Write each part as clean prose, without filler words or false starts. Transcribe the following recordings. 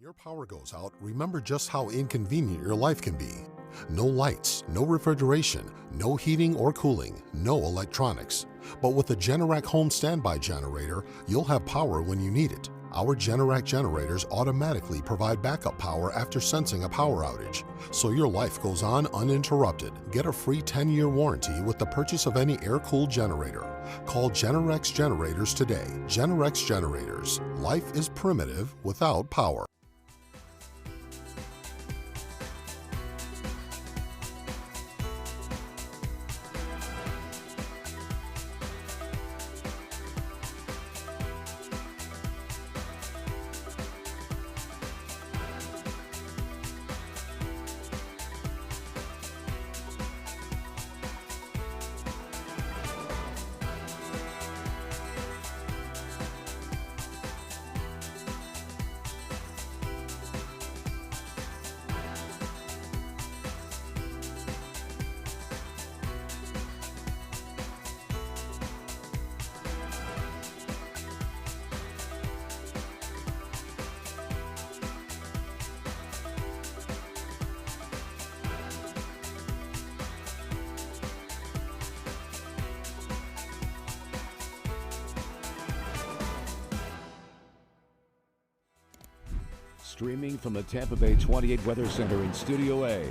your power goes out, remember just how inconvenient your life can be. No lights, no refrigeration, no heating or cooling, no electronics. But with a Generac home standby generator, you'll have power when you need it. Our Generac generators automatically provide backup power after sensing a power outage, so your life goes on uninterrupted. Get a free 10-year warranty with the purchase of any air-cooled generator. Call Generac Generators today. Generac Generators. Life is primitive without power. Streaming from the Tampa Bay 28 Weather Center in Studio A,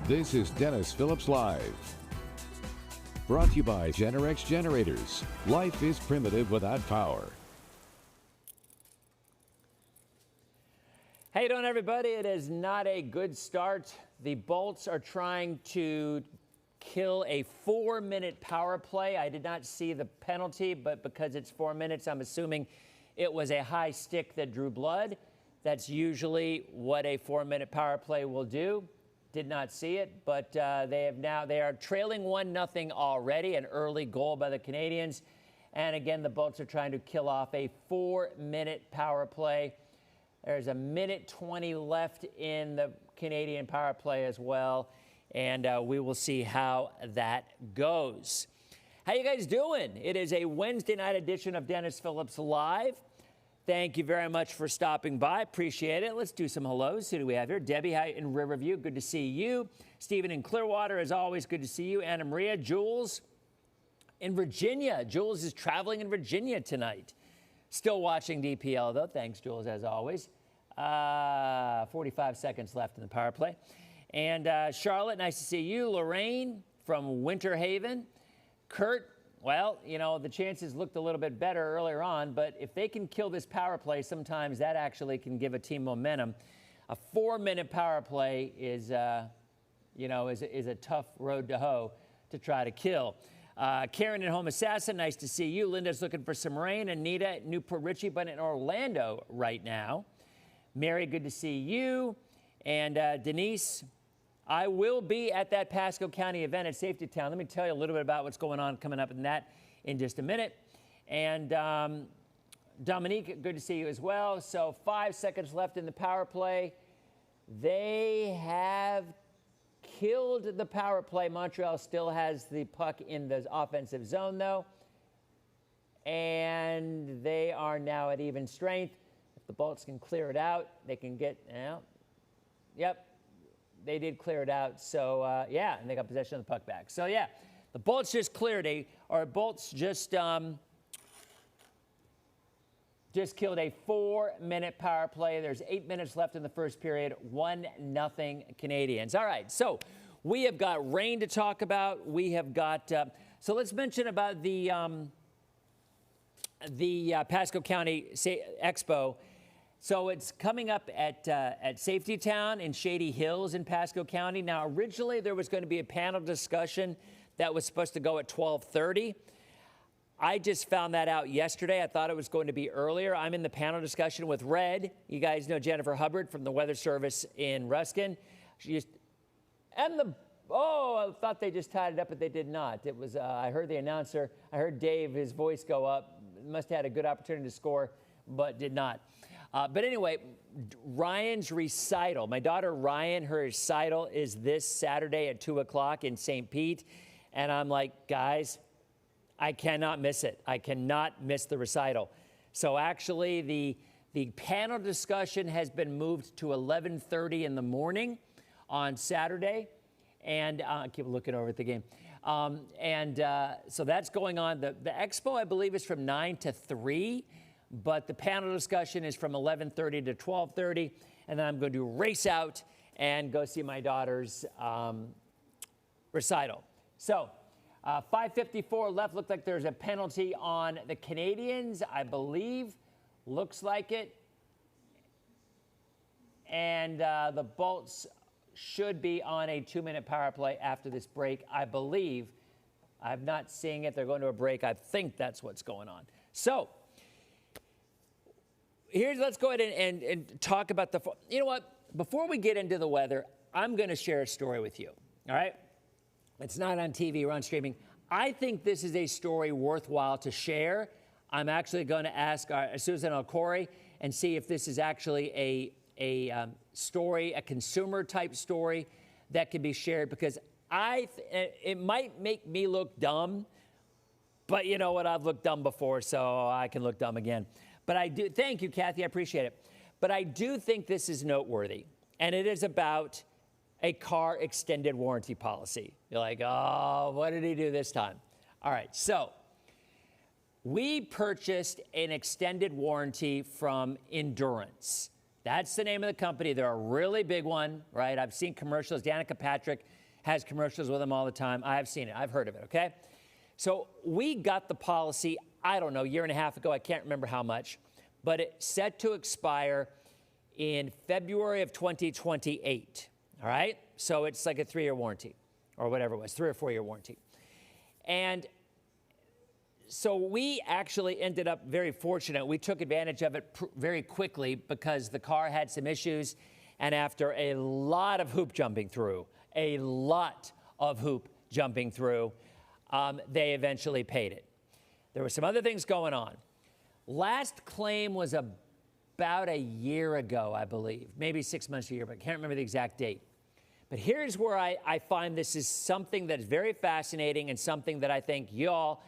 this is Dennis Phillips Live. Brought to you by Generac Generators. Life is primitive without power. How you doing, everybody? It is not a good start. The Bolts are trying to kill a 4-minute power play. I did not see the penalty, but because it's 4 minutes, I'm assuming it was a high stick that drew blood. That's usually what a 4-minute power play will do. Did not see it, but they are trailing 1-0 already, an early goal by the Canadians. And again, the Bolts are trying to kill off a 4-minute power play. There's 1:20 left in the Canadian power play as well, and we will see how that goes. How you guys doing? It is a Wednesday night edition of Dennis Phillips Live. Thank you very much for stopping by. Appreciate it. Let's do some hellos. Who do we have here? Debbie in Riverview. Good to see you. Stephen in Clearwater, as always, good to see you. Anna Maria. Jules in Virginia. Jules is traveling in Virginia tonight. Still watching DPL, though. Thanks, Jules, as always. 45 seconds left in the power play. And Charlotte, nice to see you. Lorraine from Winter Haven. Kurt. Well, you know, the chances looked a little bit better earlier on, but if they can kill this power play, sometimes that actually can give a team momentum. A 4-minute power play is a tough road to hoe to try to kill. Karen in Home Assassin, nice to see you. Linda's looking for some rain. Anita, Newport Richie, but in Orlando right now. Mary, good to see you. And Denise, I will be at that Pasco County event at Safety Town. Let me tell you a little bit about what's going on coming up in that in just a minute. And Dominique, good to see you as well. So 5 seconds left in the power play. They have killed the power play. Montreal still has the puck in the offensive zone, though. And they are now at even strength. If the Bolts can clear it out, they can get out. Yep. They did clear it out, so and they got possession of the puck back. So yeah, the Bolts just cleared just killed a 4-minute power play. There's 8 minutes left in the first period. 1-0 Canadians. All right, so we have got rain to talk about. We have got so let's mention about the Pasco County Expo. So it's coming up at Safety Town in Shady Hills in Pasco County. Now, originally there was going to be a panel discussion that was supposed to go at 12:30. I just found that out yesterday. I thought it was going to be earlier. I'm in the panel discussion with Red. You guys know Jennifer Hubbard from the Weather Service in Ruskin. I thought they just tied it up, but they did not. It was, I heard the announcer, I heard Dave, his voice go up. Must have had a good opportunity to score, but did not. But anyway, Ryan's recital. My daughter Ryan, her recital is this Saturday at 2 o'clock in St. Pete. And I'm like, guys, I cannot miss it. I cannot miss the recital. So actually, The panel discussion has been moved to 11:30 in the morning on Saturday. And I keep looking over at the game. So that's going on. The expo, I believe, is from 9 to 3, but the panel discussion is from 11:30 to 12:30. And then I'm going to race out and go see my daughter's recital. So 5:54 left. Looked like there's a penalty on the Canadians, I believe. Looks like it. And the Bolts should be on a 2-minute power play after this break, I believe. I'm not seeing it. They're going to a break. I think that's what's going on. So let's go ahead and talk about you know what? Before we get into the weather, I'm going to share a story with you, all right? It's not on TV or on streaming. I think this is a story worthwhile to share. I'm actually going to ask Susan Alcori and see if this is actually a story, a consumer type story that can be shared, because it might make me look dumb, but you know what? I've looked dumb before, so I can look dumb again. But I do, thank you, Kathy, I appreciate it. But I do think this is noteworthy, and it is about a car extended warranty policy. You're like, oh, what did he do this time? All right, so we purchased an extended warranty from Endurance. That's the name of the company. They're a really big one, right? I've seen commercials. Danica Patrick has commercials with them all the time. I have seen it. I've heard of it, okay? So we got the policy, I don't know, a year and a half ago. I can't remember how much. But it's set to expire in February of 2028, all right? So it's like a 3-year warranty or whatever it was, 3 or 4 year warranty. And so we actually ended up very fortunate. We took advantage of it very quickly because the car had some issues. And after a lot of hoop jumping through, they eventually paid it. There were some other things going on. Last claim was about a year ago, I believe, maybe 6 months, a year, but I can't remember the exact date. But here's where I find this is something that's very fascinating and something that I think y'all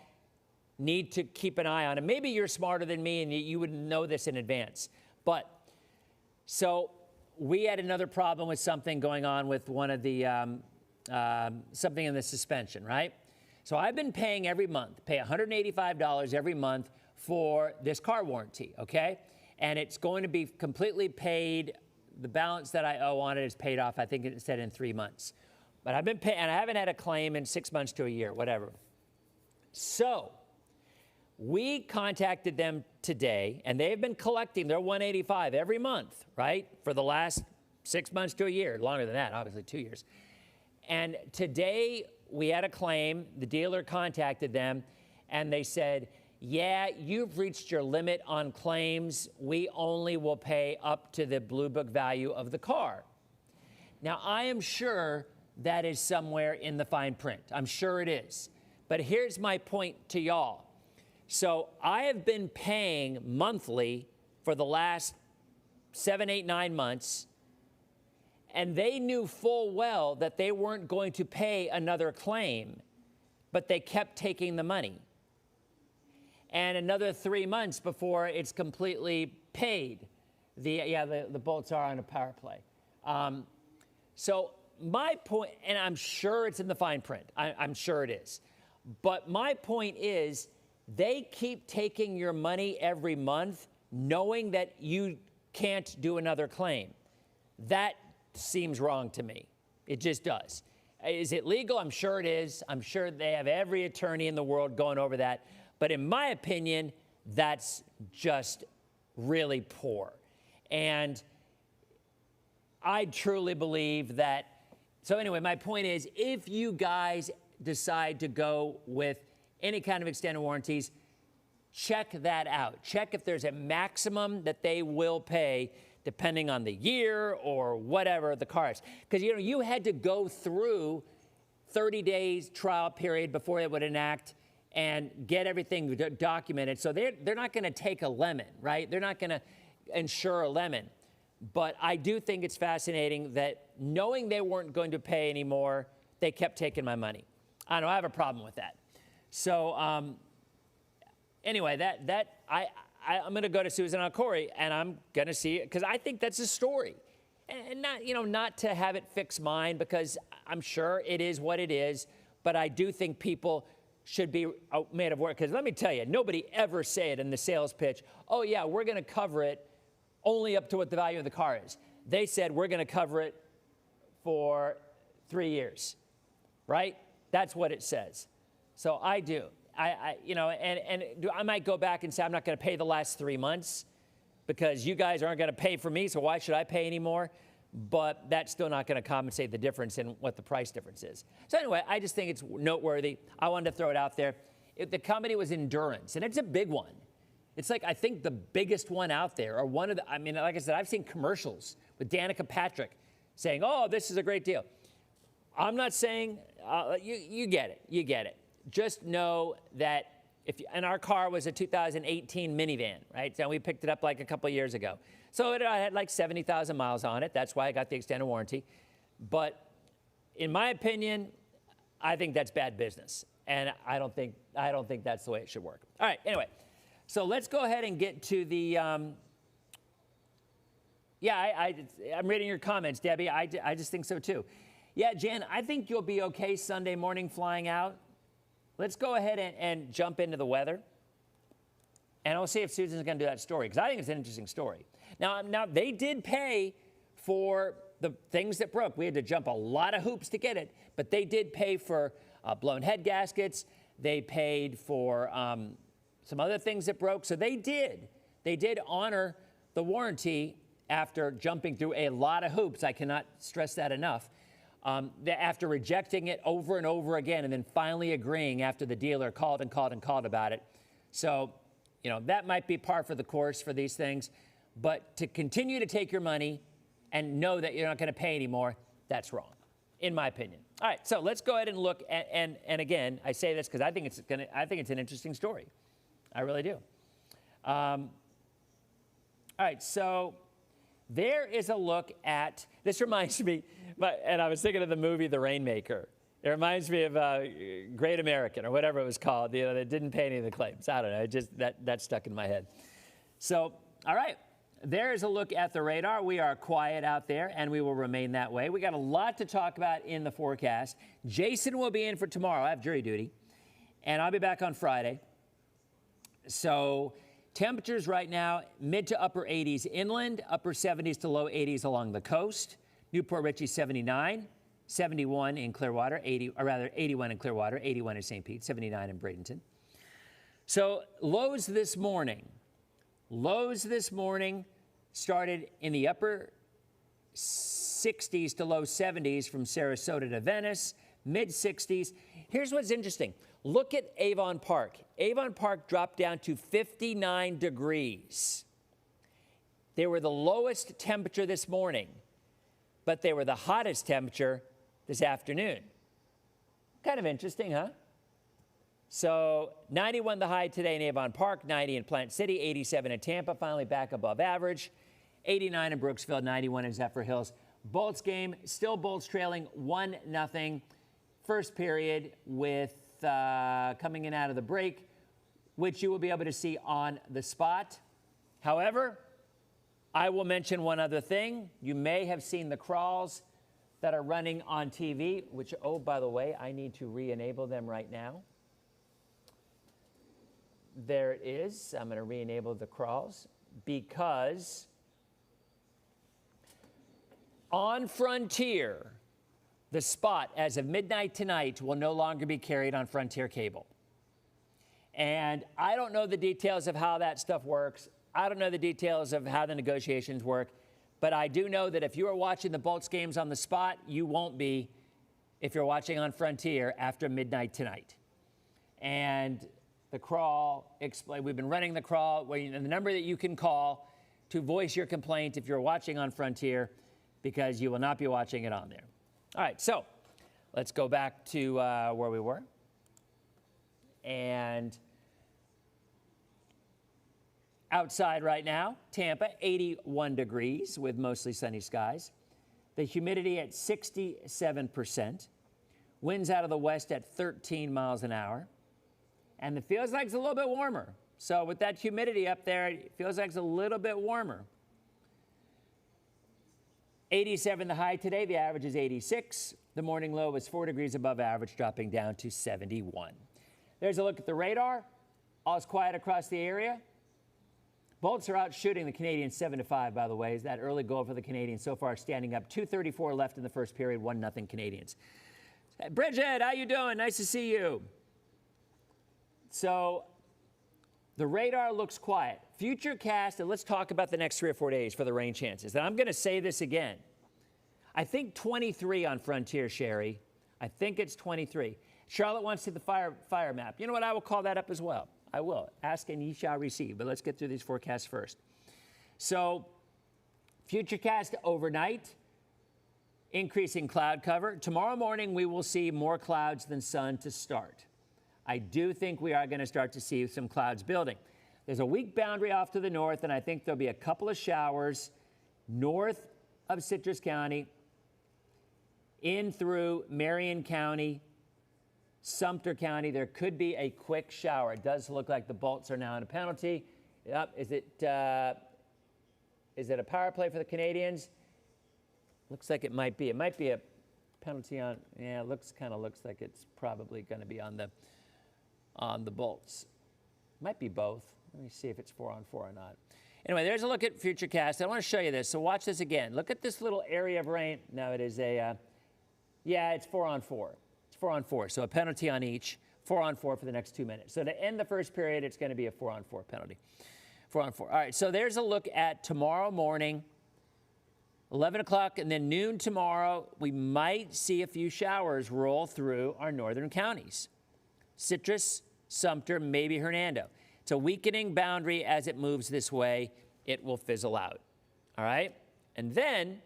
need to keep an eye on. And maybe you're smarter than me and you would know this in advance. But so we had another problem with something going on with one of the, something in the suspension, right? So I've been paying every month, pay $185 every month for this car warranty, okay? And it's going to be completely paid. The balance that I owe on it is paid off, I think it said in 3 months. But I've been paying, and I haven't had a claim in 6 months to a year, whatever. So we contacted them today, and they've been collecting their $185 every month, right? For the last 6 months to a year, longer than that, obviously 2 years. And today we had a claim. The dealer contacted them, and they said, yeah, you've reached your limit on claims. We only will pay up to the Blue Book value of the car. Now, I am sure that is somewhere in the fine print. I'm sure it is. But here's my point to y'all. So I have been paying monthly for the last 7, 8, 9 months, and they knew full well that they weren't going to pay another claim, but they kept taking the money. And another 3 months before it's completely paid. The Bolts are on a power play. So my point, and I'm sure it's in the fine print. I'm sure it is. But my point is, they keep taking your money every month knowing that you can't do another claim. That seems wrong to me. It just does. Is it legal? I'm sure it is. I'm sure they have every attorney in the world going over that. But in my opinion, that's just really poor. And I truly believe that. So anyway, my point is, if you guys decide to go with any kind of extended warranties, check that out. Check if there's a maximum that they will pay depending on the year or whatever the car is. Because, you know, you had to go through 30 days trial period before they would enact and get everything documented. So they're not going to take a lemon, right? They're not going to insure a lemon. But I do think it's fascinating that knowing they weren't going to pay anymore, they kept taking my money. I don't know, I have a problem with that. So anyway, I I'm going to go to Susan on Corey, and I'm going to see it because I think that's a story. And not, not to have it fix mine, because I'm sure it is what it is, but I do think people should be made of work. Because let me tell you, nobody ever said in the sales pitch, oh yeah, we're going to cover it only up to what the value of the car is. They said we're going to cover it for 3 years, right? That's what it says. So I do. I might go back and say I'm not going to pay the last 3 months, because you guys aren't going to pay for me, so why should I pay anymore? But that's still not going to compensate the difference in what the price difference is. So anyway, I just think it's noteworthy. I wanted to throw it out there. The company was Endurance, and it's a big one. It's like, I think, the biggest one out there, or one of the, like I said, I've seen commercials with Danica Patrick saying, oh, this is a great deal. I'm not saying, you get it, you get it. Just know that and our car was a 2018 minivan, right? So we picked it up like a couple of years ago. So it had like 70,000 miles on it. That's why I got the extended warranty. But in my opinion, I think that's bad business. And I don't think that's the way it should work. All right, anyway. So let's go ahead and get to the, I'm reading your comments, Debbie. I just think so too. Yeah, Jan, I think you'll be okay Sunday morning flying out. Let's go ahead and jump into the weather. And I'll see if Susan's going to do that story, because I think it's an interesting story. Now, they did pay for the things that broke. We had to jump a lot of hoops to get it, but they did pay for blown head gaskets. They paid for some other things that broke. So they did honor the warranty after jumping through a lot of hoops. I cannot stress that enough. After rejecting it over and over again, and then finally agreeing after the dealer called about it. So, that might be par for the course for these things. But to continue to take your money and know that you're not going to pay anymore, that's wrong, in my opinion. All right, so let's go ahead and look at, and again, I say this because I think it's an interesting story. I really do. All right, so there is a look at, this reminds me, and I was thinking of the movie The Rainmaker. It reminds me of Great American, or whatever it was called, that didn't pay any of the claims. I don't know, that stuck in my head. So, all right, there's a look at the radar. We are quiet out there, and we will remain that way. We got a lot to talk about in the forecast. Jason will be in for tomorrow. I have jury duty, and I'll be back on Friday. So temperatures right now, mid to upper 80s inland, upper 70s to low 80s along the coast. Newport Richey 79, 71 in Clearwater, 81 in Clearwater, 81 in St. Pete, 79 in Bradenton. So lows this morning started in the upper 60s to low 70s from Sarasota to Venice, mid 60s. Here's what's interesting. Look at Avon Park. Avon Park dropped down to 59 degrees. They were the lowest temperature this morning, but they were the hottest temperature this afternoon. Kind of interesting, huh? So 91 the high today in Avon Park, 90 in Plant City, 87 in Tampa, finally back above average, 89 in Brooksville, 91 in Zephyr Hills. Bolts game, still Bolts trailing 1-0. First period with coming in out of the break, which you will be able to see on the spot. However, I will mention one other thing. You may have seen the crawls that are running on TV, which, oh, by the way, I need to re-enable them right now. There it is. I'm going to re-enable the crawls because on Frontier, the spot as of midnight tonight will no longer be carried on Frontier Cable. And I don't know the details of how that stuff works. I don't know the details of how the negotiations work. But I do know that if you are watching the Bolts games on the spot, you won't be if you're watching on Frontier after midnight tonight. And the crawl, we've been running the crawl, and the number that you can call to voice your complaint if you're watching on Frontier, because you will not be watching it on there. All right, so let's go back to where we were. And outside right now, Tampa, 81 degrees with mostly sunny skies. The humidity at 67%. Winds out of the west at 13 miles an hour. And it feels like it's a little bit warmer. So with that humidity up there, it feels like it's a little bit warmer. 87 the high today. The average is 86. The morning low was 4 degrees above average, dropping down to 71. There's a look at the radar. All's quiet across the area. Bolts are out shooting the Canadians 7-5, by the way. Is that early goal for the Canadians so far, standing up 2:34 left in the first period, 1-0 Canadians. Bridget, how you doing? Nice to see you. So the radar looks quiet. Futurecast, and let's talk about the next 3 or 4 days for the rain chances. And I'm going to say this again. I think 23 on Frontier, Sherry. I think it's 23. Charlotte wants to see the fire map. You know what? I will call that up as well. I will. Ask and ye shall receive. But let's get through these forecasts first. So, Futurecast overnight, increasing cloud cover. Tomorrow morning, we will see more clouds than sun to start. I do think we are going to start to see some clouds building. There's a weak boundary off to the north, and I think there'll be a couple of showers north of Citrus County, in through Marion County, Sumter County. There could be a quick shower. It does look like the Bolts are now in a penalty. Yep. Is it a power play for the Canadians? Looks like it might be. It might be a penalty on. Yeah, it kind of looks like it's probably going to be on the Bolts. Might be both. Let me see if it's 4-on-4 or not. Anyway, there's a look at Futurecast. I want to show you this. So watch this again. Look at this little area of rain. No, it is yeah, it's 4-on-4. 4-on-4, so a penalty on each, 4-on-4 for the next 2 minutes. So to end the first period, it's going to be a 4-on-4 penalty. 4-on-4. All right, so there's a look at tomorrow morning, 11 o'clock, and then noon tomorrow. We might see a few showers roll through our northern counties. Citrus, Sumter, maybe Hernando. It's a weakening boundary. As it moves this way, it will fizzle out. All right? And then,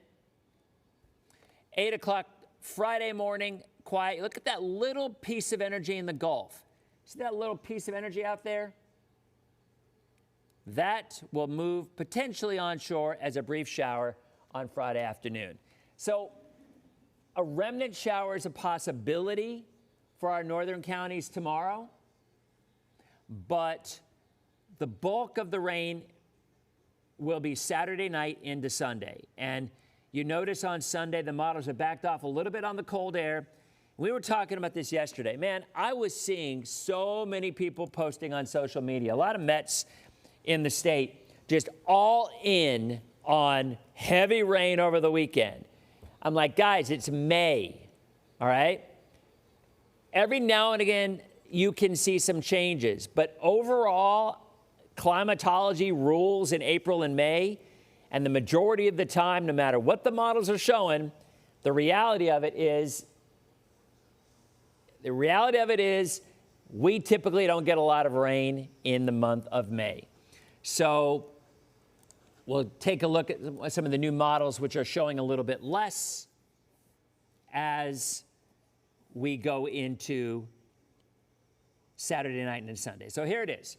8 o'clock Friday morning, quiet. Look at that little piece of energy in the Gulf. See that little piece of energy out there? That will move potentially onshore as a brief shower on Friday afternoon. So a remnant shower is a possibility for our northern counties tomorrow, but the bulk of the rain will be Saturday night into Sunday. And you notice on Sunday, the models have backed off a little bit on the cold air. We were talking about this yesterday. Man, I was seeing so many people posting on social media, a lot of Mets in the state, just all in on heavy rain over the weekend. I'm like, guys, it's May, all right? Every now and again, you can see some changes, but overall, climatology rules in April and May, and the majority of the time, no matter what the models are showing, the reality of it is we typically don't get a lot of rain in the month of May. So we'll take a look at some of the new models, which are showing a little bit less as we go into Saturday night and Sunday. So here it is.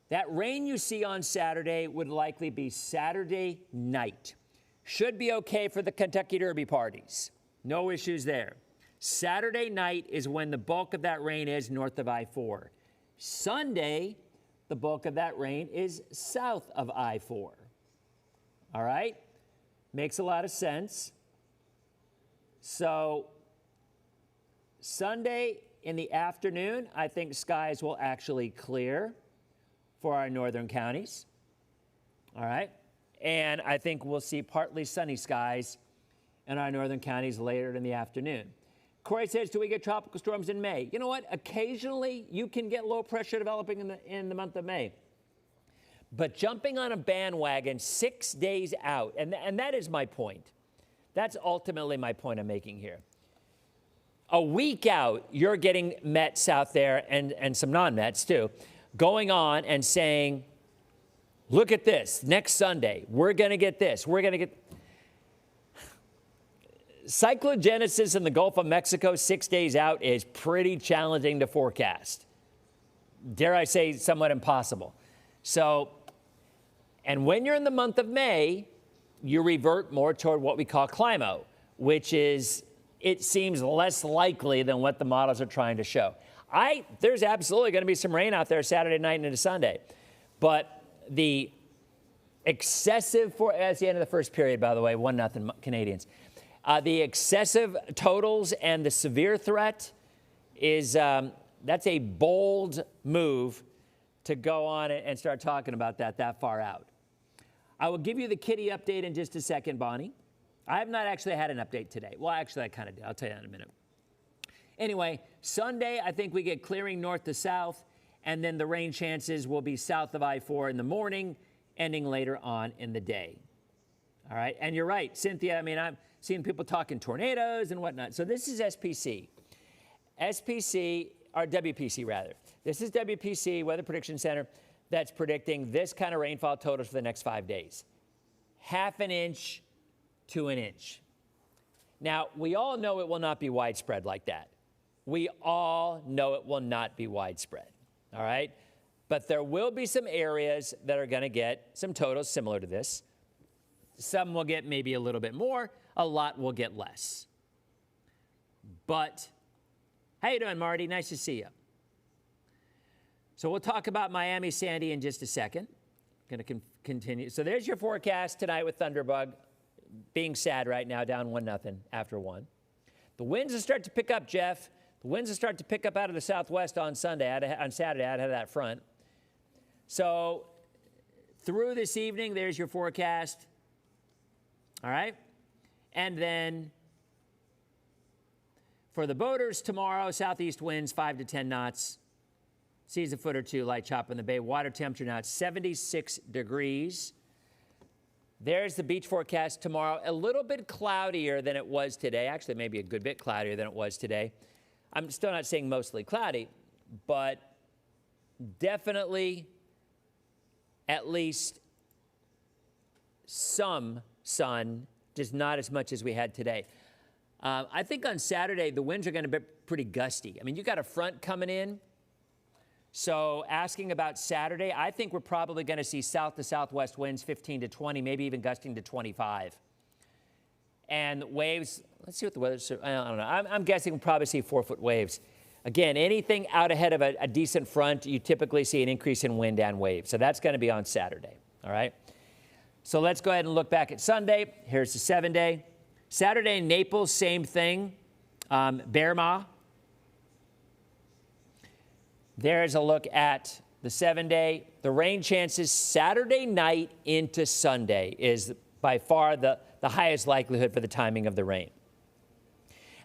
That rain you see on Saturday would likely be Saturday night. Should be okay for the Kentucky Derby parties. No issues there. Saturday night is when the bulk of that rain is north of I-4. Sunday, the bulk of that rain is south of I-4. All right? Makes a lot of sense. So Sunday in the afternoon, I think skies will actually clear for our northern counties. All right? And I think we'll see partly sunny skies in our northern counties later in the afternoon. Corey says, do we get tropical storms in May? You know what? Occasionally, you can get low pressure developing in the month of May. But jumping on a bandwagon 6 days out, and that is my point. That's ultimately my point I'm making here. A week out, you're getting Mets out there, and some non-Mets too, going on and saying, look at this, next Sunday, we're going to get this, we're going to get... Cyclogenesis in the Gulf of Mexico 6 days out is pretty challenging to forecast. Dare I say, somewhat impossible. So, and when you're in the month of May, you revert more toward what we call CLIMO, which is, it seems less likely than what the models are trying to show. There's absolutely going to be some rain out there Saturday night and into Sunday. But the excessive, that's the end of the first period, by the way, 1-0 Canadians. The excessive totals and the severe threat is, that's a bold move to go on and start talking about that far out. I will give you the kitty update in just a second, Bonnie. I have not actually had an update today. Well, actually, I kind of did. I'll tell you that in a minute. Anyway, Sunday, I think we get clearing north to south, and then the rain chances will be south of I-4 in the morning, ending later on in the day. All right, and you're right, Cynthia. I mean, I'm seeing people talking tornadoes and whatnot. So this is SPC. SPC, or WPC rather. This is WPC, Weather Prediction Center, that's predicting this kind of rainfall totals for the next 5 days. 1/2 inch to 1 inch. Now, we all know it will not be widespread like that. We all know it will not be widespread, all right? But there will be some areas that are going to get some totals similar to this. Some will get maybe a little bit more. A lot will get less. But how you doing, Marty? Nice to see you. So we'll talk about Miami Sandy in just a second. Going to continue. So there's your forecast tonight with Thunderbug. Being sad right now, down 1-0 after 1. The winds will start to pick up, Jeff. The winds will start to pick up out of the southwest on Saturday, out of that front. So through this evening, there's your forecast. All right? And then for the boaters tomorrow, southeast winds 5 to 10 knots. Seas a foot or two, light chop in the bay. Water temperature now at 76 degrees. There's the beach forecast tomorrow. A little bit cloudier than it was today. Actually, maybe a good bit cloudier than it was today. I'm still not saying mostly cloudy, but definitely at least some sun, just not as much as we had today. I think on Saturday, the winds are going to be pretty gusty. I mean, you got a front coming in. So asking about Saturday, I think we're probably going to see south to southwest winds 15 to 20, maybe even gusting to 25. And waves, let's see what the weather's, I don't know. I'm guessing we'll probably see 4-foot waves. Again, anything out ahead of a decent front, you typically see an increase in wind and waves. So that's going to be on Saturday, all right? So let's go ahead and look back at Sunday. Here's the 7-day. Saturday in Naples, same thing. Berma. There's a look at the 7-day. The rain chances Saturday night into Sunday is by far the highest likelihood for the timing of the rain.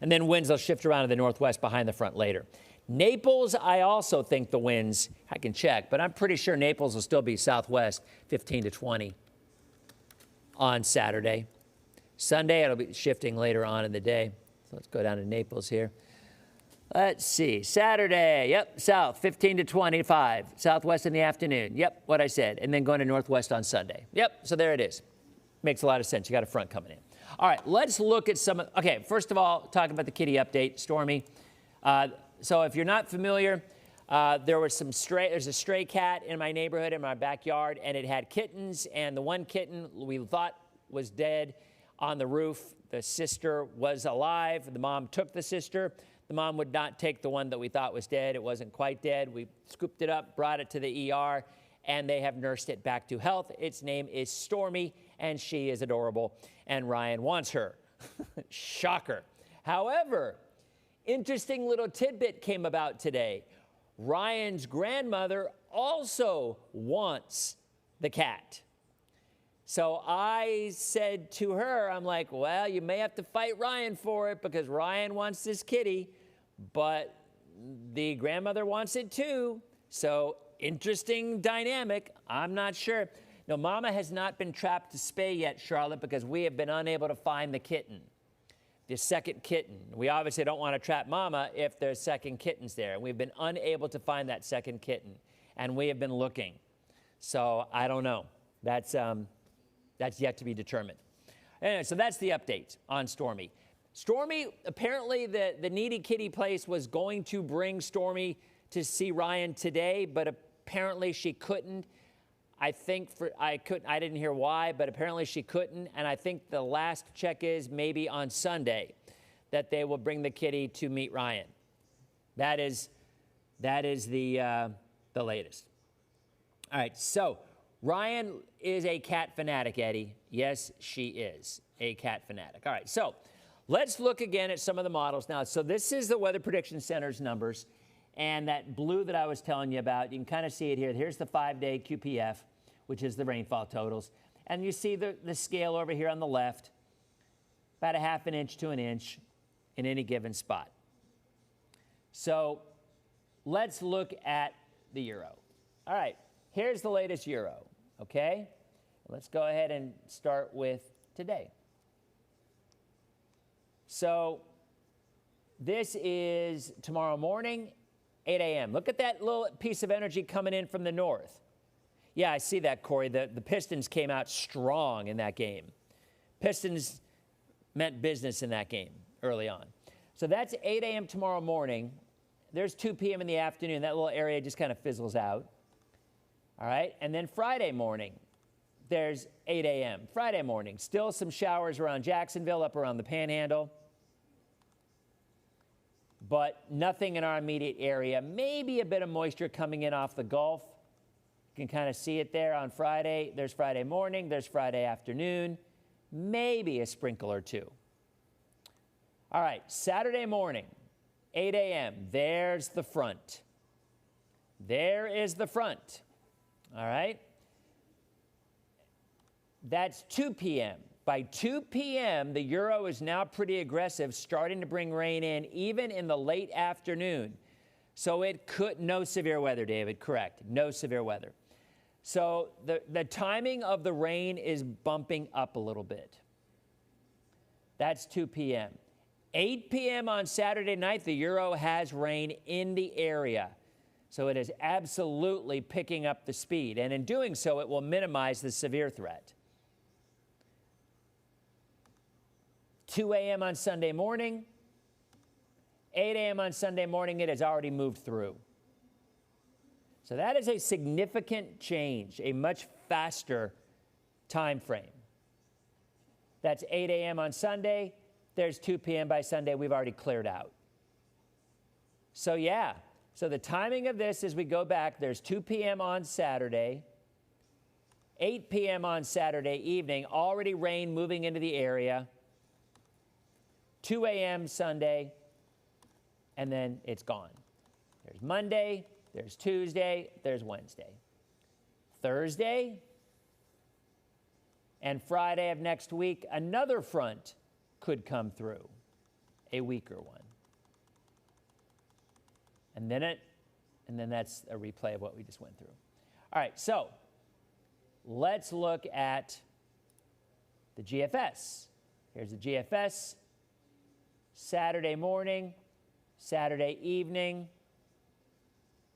And then winds will shift around to the northwest behind the front later. Naples, I also think the winds, I can check, but I'm pretty sure Naples will still be southwest 15 to 20 on Saturday. Sunday, it'll be shifting later on in the day. So let's go down to Naples here. Let's see, Saturday, yep, south, 15 to 25, southwest in the afternoon, yep, what I said, and then going to northwest on Sunday. Yep, so there it is. Makes a lot of sense. You got a front coming in. All right, let's look at some, okay, first of all, talking about the kitty update, Stormy. So if you're not familiar, there's a stray cat in my neighborhood, in my backyard, and it had kittens, and the one kitten we thought was dead on the roof. The sister was alive. The mom took the sister. The mom would not take the one that we thought was dead. It wasn't quite dead. We scooped it up, brought it to the ER, and they have nursed it back to health. Its name is Stormy, and she is adorable, and Ryan wants her. Shocker. However, interesting little tidbit came about today. Ryan's grandmother also wants the cat. So I said to her, I'm like, well, you may have to fight Ryan for it because Ryan wants this kitty, but the grandmother wants it too. So interesting dynamic. I'm not sure. No, Mama has not been trapped to spay yet, Charlotte, because we have been unable to find the kitten, the second kitten. We obviously don't want to trap Mama if there's second kittens there. We've been unable to find that second kitten, and we have been looking. So I don't know. That's yet to be determined. Anyway, so that's the update on Stormy. Stormy, apparently the Needy Kitty place was going to bring Stormy to see Ryan today, but apparently she couldn't. I didn't hear why, but apparently she couldn't. And I think the last check is maybe on Sunday that they will bring the kitty to meet Ryan. That is That is the latest. All right, so Ryan is a cat fanatic, Eddie. Yes, she is a cat fanatic. All right, so let's look again at some of the models now. So this is the Weather Prediction Center's numbers, and that blue that I was telling you about, you can kind of see it here. Here's the 5-day QPF, which is the rainfall totals. And you see the scale over here on the left, about a half an inch to an inch in any given spot. So let's look at the Euro. All right, here's the latest Euro, okay? Let's go ahead and start with today. So this is tomorrow morning, 8 a.m. Look at that little piece of energy coming in from the north. Yeah, I see that, Corey. The Pistons came out strong in that game. Pistons meant business in that game early on. So that's 8 a.m. tomorrow morning. There's 2 p.m. in the afternoon. That little area just kind of fizzles out. All right, and then Friday morning, there's 8 a.m. Friday morning, still some showers around Jacksonville, up around the Panhandle, but nothing in our immediate area. Maybe a bit of moisture coming in off the Gulf. You can kind of see it there on Friday. There's Friday morning, there's Friday afternoon, maybe a sprinkle or two. All right, Saturday morning, 8 a.m., there's the front. There is the front. All right? That's 2 p.m. By 2 p.m., the Euro is now pretty aggressive, starting to bring rain in, even in the late afternoon. So it could, no severe weather, David, correct, no severe weather. So the timing of the rain is bumping up a little bit. That's 2 p.m. 8 p.m. on Saturday night, the Euro has rain in the area. So it is absolutely picking up the speed. And in doing so, it will minimize the severe threat. 2 a.m. on Sunday morning, 8 a.m. on Sunday morning, it has already moved through. So that is a significant change, a much faster time frame. That's 8 a.m. on Sunday. There's 2 p.m. by Sunday. We've already cleared out. So yeah, so the timing of this as we go back, there's 2 p.m. on Saturday, 8 p.m. on Saturday evening, already rain moving into the area, 2 a.m. Sunday, and then it's gone. There's Monday, there's Tuesday, there's Wednesday. Thursday and Friday of next week, another front could come through, a weaker one. And then that's a replay of what we just went through. All right, so let's look at the GFS. Here's the GFS, Saturday morning, Saturday evening,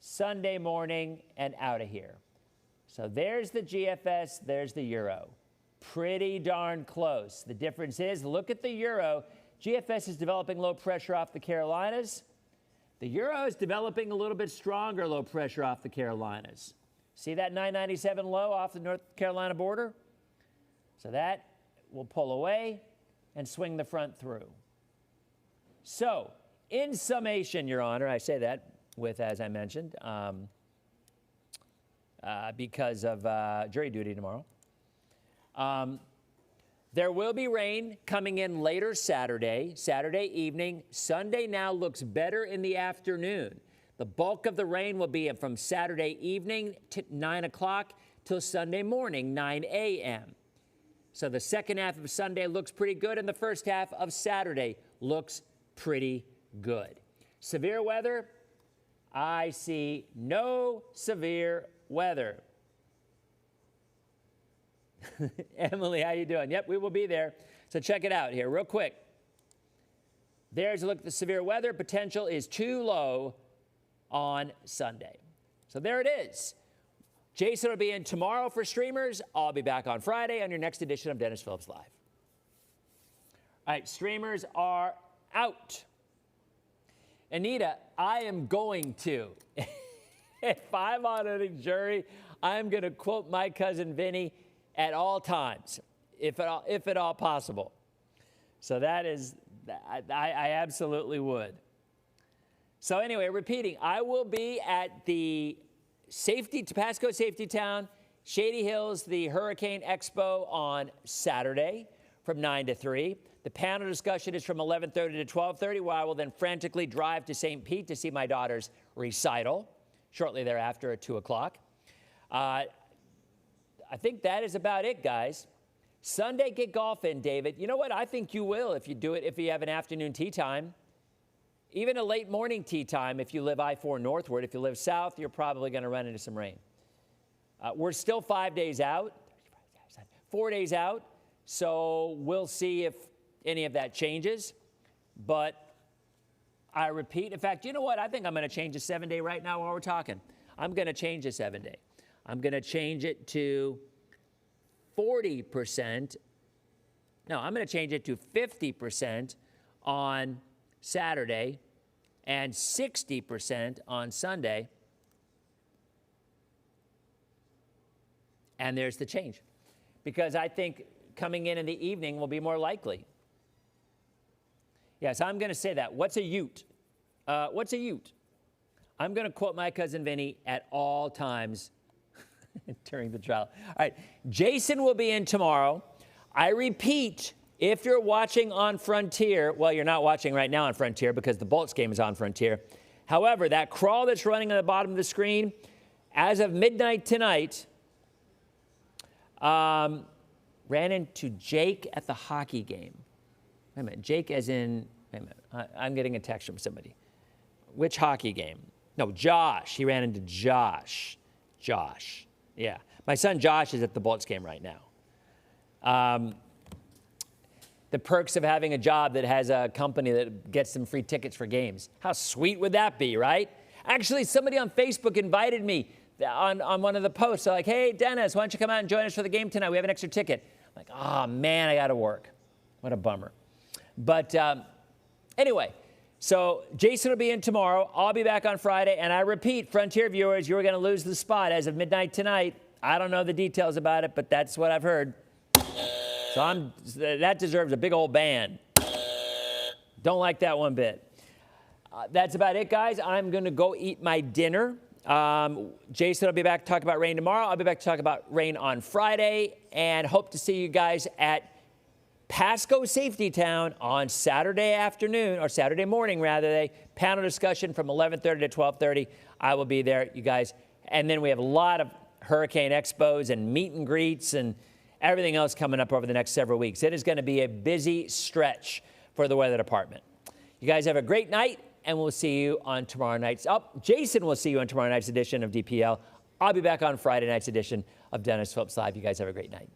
Sunday morning, and out of here. So there's the GFS, there's the Euro. Pretty darn close. The difference is, look at the Euro. GFS is developing low pressure off the Carolinas. The Euro is developing a little bit stronger low pressure off the Carolinas. See that 997 low off the North Carolina border? So that will pull away and swing the front through. So, in summation, Your Honor, I say that with, as I mentioned, because of jury duty tomorrow. There will be rain coming in later Saturday evening. Sunday now looks better in the afternoon. The bulk of the rain will be from Saturday evening to 9 o'clock till Sunday morning, 9 a.m. So the second half of Sunday looks pretty good, and the first half of Saturday looks pretty good. Severe weather, I see no severe weather. Emily, how you doing? Yep, we will be there. So check it out here real quick. There's a look at the severe weather. Potential is too low on Sunday. So there it is. Jason will be in tomorrow for streamers. I'll be back on Friday on your next edition of Dennis Phillips Live. All right, streamers are out. Anita, I am going to. If I'm on a jury, I'm going to quote my cousin Vinny at all times, if at all possible. So that is, I absolutely would. So anyway, repeating, I will be at the Pasco Safety Town, Shady Hills, the Hurricane Expo on Saturday from 9 to 3. The panel discussion is from 11:30 to 12:30, where I will then frantically drive to St. Pete to see my daughter's recital shortly thereafter at 2 o'clock. I think that is about it, guys. Sunday, get golf in, David. You know what? I think you will if you do it, if you have an afternoon tee time. Even a late morning tee time if you live I-4 northward. If you live south, you're probably going to run into some rain. We're still 5 days out, 4 days out, so we'll see if any of that changes. But I repeat, in fact, you know what? I think I'm going to change the 7-day right now while we're talking. I'm going to change the 7-day. I'm going to change it to 40%. No, I'm going to change it to 50% on Saturday and 60% on Sunday. And there's the change. Because I think coming in the evening will be more likely. Yes, I'm going to say that. What's a ute? What's a ute? I'm going to quote my cousin Vinny at all times during the trial. All right, Jason will be in tomorrow. I repeat, if you're watching on Frontier, well, you're not watching right now on Frontier because the Bolts game is on Frontier. However, that crawl that's running on the bottom of the screen, as of midnight tonight, ran into Jake at the hockey game. Wait a minute, Jake as in, wait a minute, I'm getting a text from somebody. Which hockey game? No, Josh. He ran into Josh. Josh. Yeah. My son Josh is at the Bolts game right now. The perks of having a job that has a company that gets them free tickets for games. How sweet would that be, right? Actually, somebody on Facebook invited me on one of the posts. They're like, hey, Dennis, why don't you come out and join us for the game tonight? We have an extra ticket. I'm like, oh, man, I got to work. What a bummer. But anyway, so Jason will be in tomorrow. I'll be back on Friday. And I repeat, Frontier viewers, you're going to lose the spot as of midnight tonight. I don't know the details about it, but that's what I've heard. So that deserves a big old ban. Don't like that one bit. That's about it, guys. I'm going to go eat my dinner. Jason will be back to talk about rain tomorrow. I'll be back to talk about rain on Friday. And hope to see you guys at Pasco Safety Town on Saturday afternoon, or Saturday morning, rather. Panel discussion from 11:30 to 12:30. I will be there, you guys. And then we have a lot of Hurricane Expos and meet and greets and everything else coming up over the next several weeks. It is going to be a busy stretch for the weather department. You guys have a great night, and we'll see you on tomorrow night's. Jason will see you on tomorrow night's edition of DPL. I'll be back on Friday night's edition of Dennis Phillips Live. You guys have a great night.